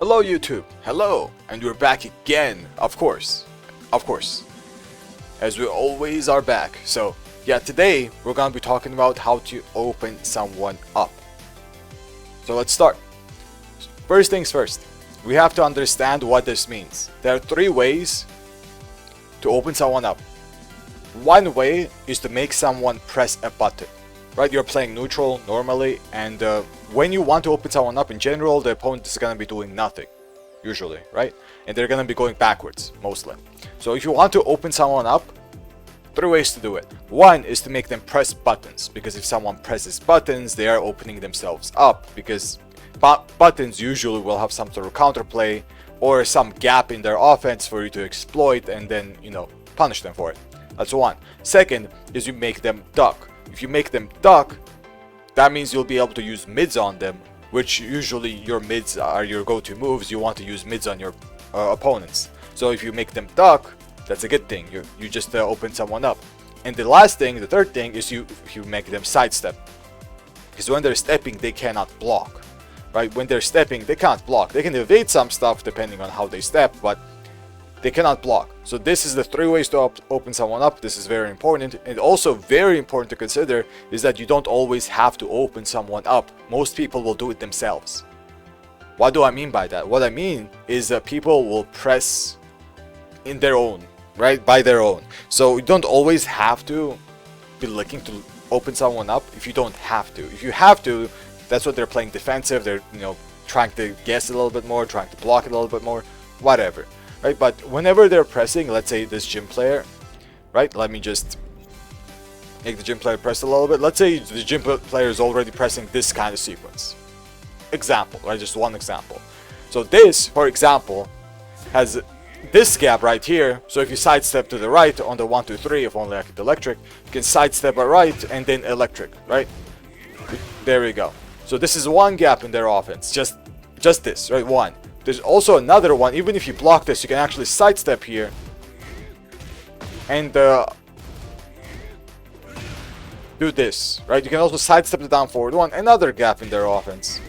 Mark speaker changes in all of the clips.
Speaker 1: Hello YouTube, hello, and we're back again, of course, as we always are back. So yeah, today we're gonna be talking about how to open someone up. So let's start. First things first, we have to understand what this means. There are three ways to open someone up. One way is to make someone press a button, right? You're playing neutral normally, and when you want to open someone up in general, the opponent is going to be doing nothing, usually, right? And they're going to be going backwards, mostly. So if you want to open someone up, three ways to do it. One is to make them press buttons, because if someone presses buttons, they are opening themselves up, because buttons usually will have some sort of counterplay or some gap in their offense for you to exploit and then, punish them for it. That's one. Second is you make them duck. If you make them duck, that means you'll be able to use mids on them, which usually your mids are your go-to moves. You want to use mids on your opponents. So if you make them duck, that's a good thing. You just open someone up. And the last thing, the third thing, is you make them sidestep. Because when they're stepping, they cannot block. Right? When they're stepping, they can't block. They can evade some stuff depending on how they step, but they cannot block. So this is the three ways to open someone up. This is very important. And also very important to consider is that you don't always have to open someone up. Most people will do it themselves. What do I mean by that? What I mean is that people will press in their own, right? By their own. So you don't always have to be looking to open someone up if you don't have to. If you have to, that's what they're playing defensive. They're, trying to guess a little bit more, trying to block it a little bit more, whatever. Right, but whenever they're pressing, let's say this gym player, right? Let me just make the gym player press a little bit. Let's say the gym player is already pressing this kind of sequence. Example, right? Just one example. So this, for example, has this gap right here. So if you sidestep to the right on the 1, 2, 3, if only I could electric, you can sidestep right and then electric, right? There we go. So this is one gap in their offense. Just this, right? One. There's also another one. Even if you block this, you can actually sidestep here and do this, right? You can also sidestep the down forward one. Another gap in their offense.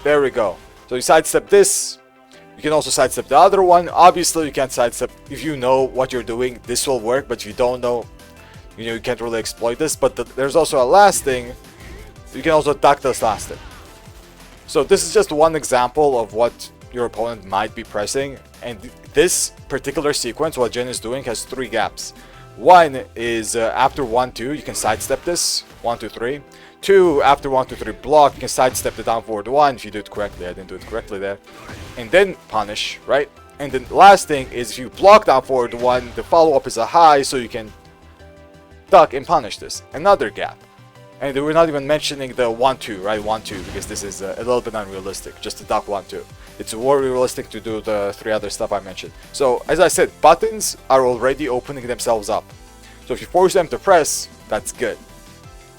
Speaker 1: There we go. So you sidestep this. You can also sidestep the other one. Obviously, you can't sidestep. If you know what you're doing, this will work. But if you don't know, you can't really exploit this. But there's also a last thing. You can also duck this last thing. So this is just one example of what your opponent might be pressing, and this particular sequence, what Jin is doing, has three gaps. One is after 1, 2, you can sidestep this, 1, 2, 3. 2, after 1, 2, 3 block, you can sidestep the down forward 1 if you do it correctly. I didn't do it correctly there. And then punish, right? And then the last thing is if you block down forward 1, the follow-up is a high, so you can duck and punish this. Another gap. And we're not even mentioning the 1, 2, right? 1, 2, because this is a little bit unrealistic, just to duck 1, 2. It's more realistic to do the three other stuff I mentioned. So, as I said, buttons are already opening themselves up. So if you force them to press, that's good.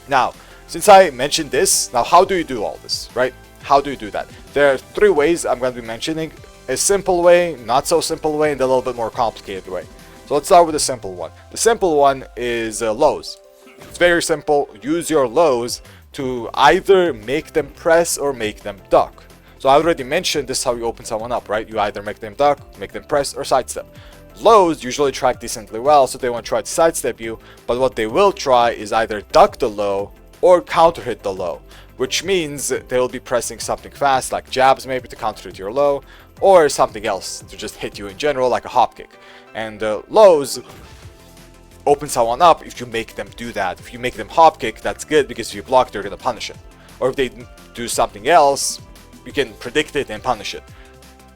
Speaker 1: Now, since I mentioned this, now how do you do all this, right? How do you do that? There are three ways I'm going to be mentioning. A simple way, not so simple way, and a little bit more complicated way. So let's start with the simple one. The simple one is lows. It's very simple. Use your lows to either make them press or make them duck. So I already mentioned this is how you open someone up, right? You either make them duck, make them press, or sidestep. Lows usually track decently well, so they won't try to sidestep you, but what they will try is either duck the low or counter hit the low, which means they'll be pressing something fast, like jabs maybe to counter hit your low, or something else to just hit you in general, like a hop kick. And lows open someone up if you make them do that. If you make them hop kick, that's good, because if you block, they're going to punish it. Or if they do something else, you can predict it and punish it.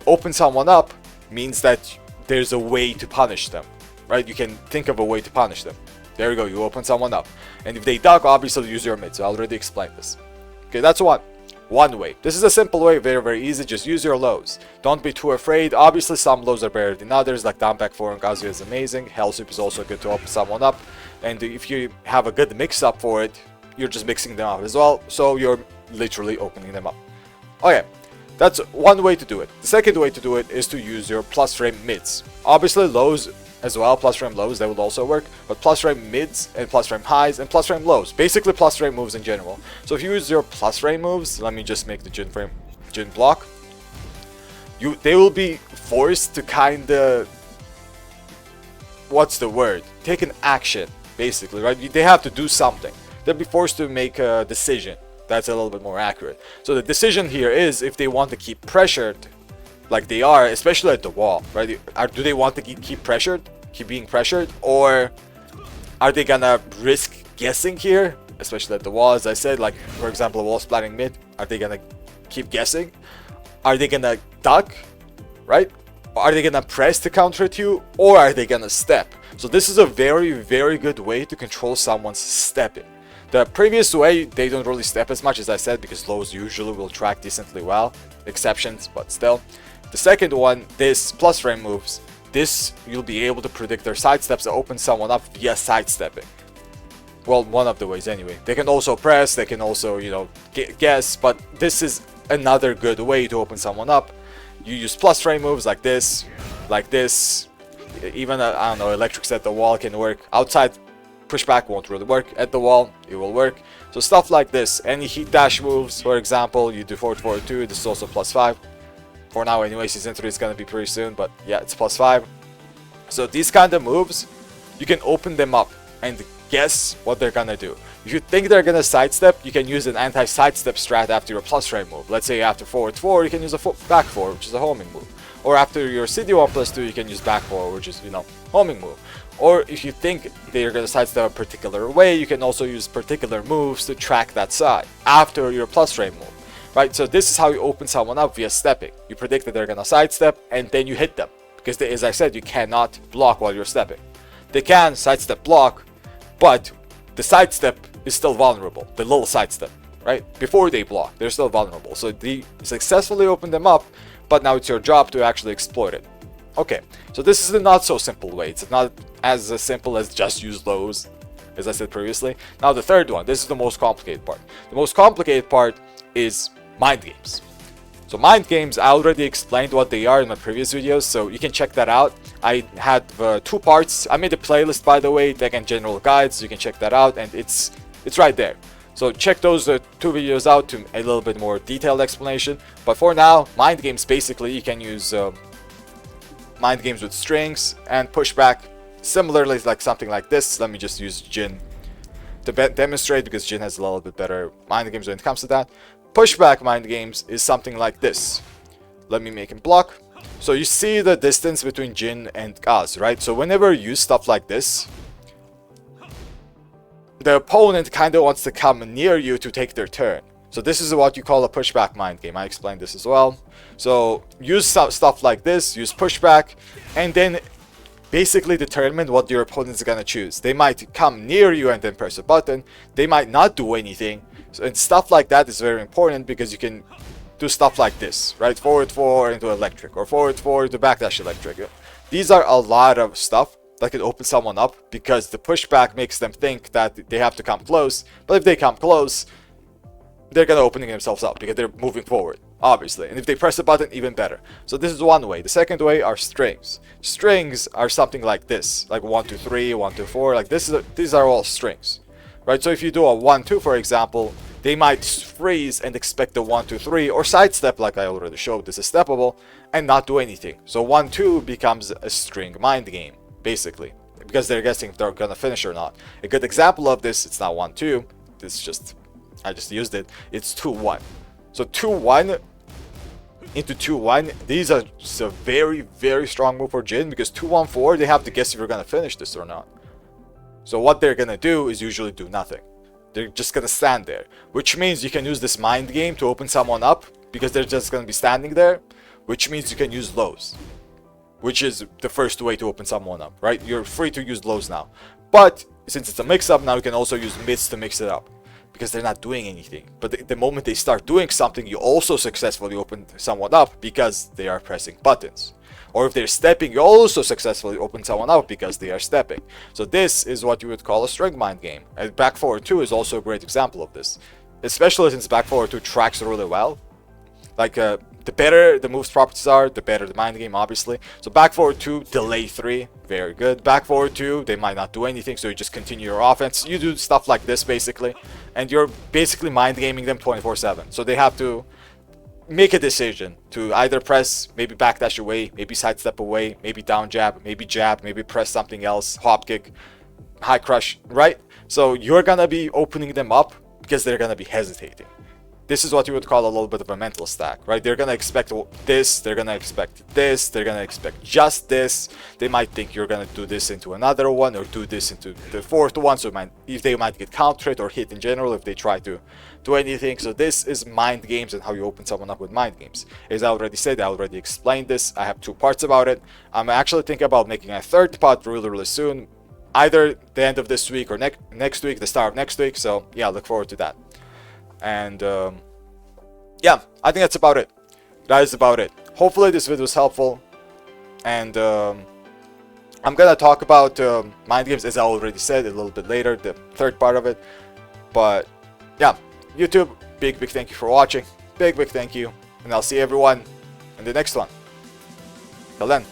Speaker 1: Open someone up means that there's a way to punish them, right? You can think of a way to punish them. There you go, you open someone up. And if they duck, obviously use your mid. So I already explained this. Okay, that's one way. This is a simple way, very, very easy. Just use your lows. Don't be too afraid. Obviously, some lows are better than others, like down back 4 and Kazuya is amazing. Hell Sweep is also good to open someone up. And if you have a good mix-up for it, you're just mixing them up as well. So you're literally opening them up. Okay, that's one way to do it. The second way to do it is to use your plus frame mids. Obviously, lows as well, plus frame lows, that would also work, but plus frame mids and plus frame highs and plus frame lows, basically plus frame moves in general. So if you use your plus frame moves, let me just make the Jin block. they will be forced to kind of, what's the word? Take an action, basically, right? They have to do something. They'll be forced to make a decision. That's a little bit more accurate. So the decision here is if they want to keep pressured, like they are, especially at the wall, right? Do they want to keep pressured, keep being pressured, or are they gonna risk guessing here, especially at the wall, as I said, like for example, wall splatting mid? Are they gonna keep guessing? Are they gonna duck, right? Are they gonna press to counter at you, or are they gonna step? So this is a very, very good way to control someone's stepping. The previous way, they don't really step as much, as I said, because lows usually will track decently well. Exceptions, but still. The second one, this plus frame moves, this you'll be able to predict their sidesteps and open someone up via sidestepping. Well, one of the ways anyway. They can also press, they can also, you know, guess, but this is another good way to open someone up. You use plus frame moves like this, even, I don't know, electrics at the wall can work. Outside, pushback won't really work. At the wall, it will work. So stuff like this. Any heat dash moves, for example, you do forward forward 2, this is also +5. For now anyway, season 3 is going to be pretty soon, but yeah, it's +5. So these kind of moves, you can open them up and guess what they're gonna do. If you think they're gonna sidestep, you can use an anti-sidestep strat after your plus frame move. Let's say after forward 4, you can use a back 4, which is a homing move. Or after your CD1 +2, you can use back 4, which is, you know, homing move. Or if you think they're gonna sidestep a particular way, you can also use particular moves to track that side after your plus frame move. Right, so this is how you open someone up via stepping. You predict that they're gonna sidestep, and then you hit them. Because they, as I said, you cannot block while you're stepping. They can sidestep block, but the sidestep is still vulnerable. The little sidestep, right? Before they block, they're still vulnerable. So they successfully open them up, but now it's your job to actually exploit it. Okay, so this is the not so simple way. It's not as simple as just use lows, as I said previously. Now the third one, this is the most complicated part. The most complicated part is mind games. So mind games, I already explained what they are in my previous videos, so you can check that out. I had 2 parts. I made a playlist, by the way, Tekken general guides. You can check that out, and it's right there. So check those 2 videos out to a little bit more detailed explanation. But for now, mind games, basically you can use mind games with strings and pushback. Similarly, like something like this. Let me just use Jin to demonstrate, because Jin has a little bit better mind games when it comes to that. Pushback mind games is something like this. Let me make him block. So you see the distance between Jin and us, right? So whenever you use stuff like this, the opponent kind of wants to come near you to take their turn. So this is what you call a pushback mind game. I explained this as well. So use stuff like this, use pushback, and then basically determine what your opponent is gonna choose. They might come near you and then press a button. They might not do anything. So, and stuff like that is very important, because you can do stuff like this, right? Forward 4 into electric, or forward 4 into backdash electric. These are a lot of stuff that can open someone up, because the pushback makes them think that they have to come close. But if they come close, they're gonna opening themselves up because they're moving forward, obviously. And if they press a button, even better. So this is one way. The second way are strings. Strings are something like this, like 1 2 3, 1 2 4. Like these are all strings, right? So if you do a 1 2, for example, they might freeze and expect the 1 2 3, or sidestep, like I already showed. This is steppable, and not do anything. So 1 2 becomes a string mind game, basically, because they're guessing if they're gonna finish or not. A good example of this, it's not 1 2. This just, I just used it. It's 2 1. So 2 1 into 2 1. These are just a very, very strong move for Jin, because 2 1 4, they have to guess if you're gonna finish this or not. So what they're gonna do is usually do nothing. They're just gonna stand there, which means you can use this mind game to open someone up, because they're just gonna be standing there, which means you can use lows, which is the first way to open someone up, right? You're free to use lows now, but since it's a mix-up, now you can also use mids to mix it up, because they're not doing anything. But the moment they start doing something, you also successfully open someone up, because they are pressing buttons. Or if they're stepping, you also successfully open someone up, because they are stepping. So this is what you would call a string mind game. And back forward 2 is also a great example of this, especially since back forward 2 tracks really well. Like the better the moves properties are, the better the mind game, obviously. So back forward 2, delay 3, very good. Back forward 2, they might not do anything, so you just continue your offense. You do stuff like this, basically, and you're basically mind gaming them 24/7. So they have to make a decision to either press, maybe backdash away, maybe sidestep away, maybe down jab, maybe press something else, hop kick, high crush, right? So you're gonna be opening them up because they're gonna be hesitating. This is what you would call a little bit of a mental stack, right? They're gonna expect this, they're gonna expect this, they're gonna expect just this. They might think you're gonna do this into another one or do this into the fourth one, so if they might get countered or hit in general if they try to do anything. So this is mind games and how you open someone up with mind games. As I already said, I already explained this. I have 2 parts about it. I'm actually thinking about making a 3rd part really soon, either the end of this week or next week, the start of next week. So yeah, look forward to that. And yeah, I think that's about it. That is about it. Hopefully this video was helpful. And I'm gonna talk about mind games, as I already said, a little bit later, the 3rd part of it. But yeah, YouTube, big thank you for watching. Big thank you. And I'll see everyone in the next one. Till then.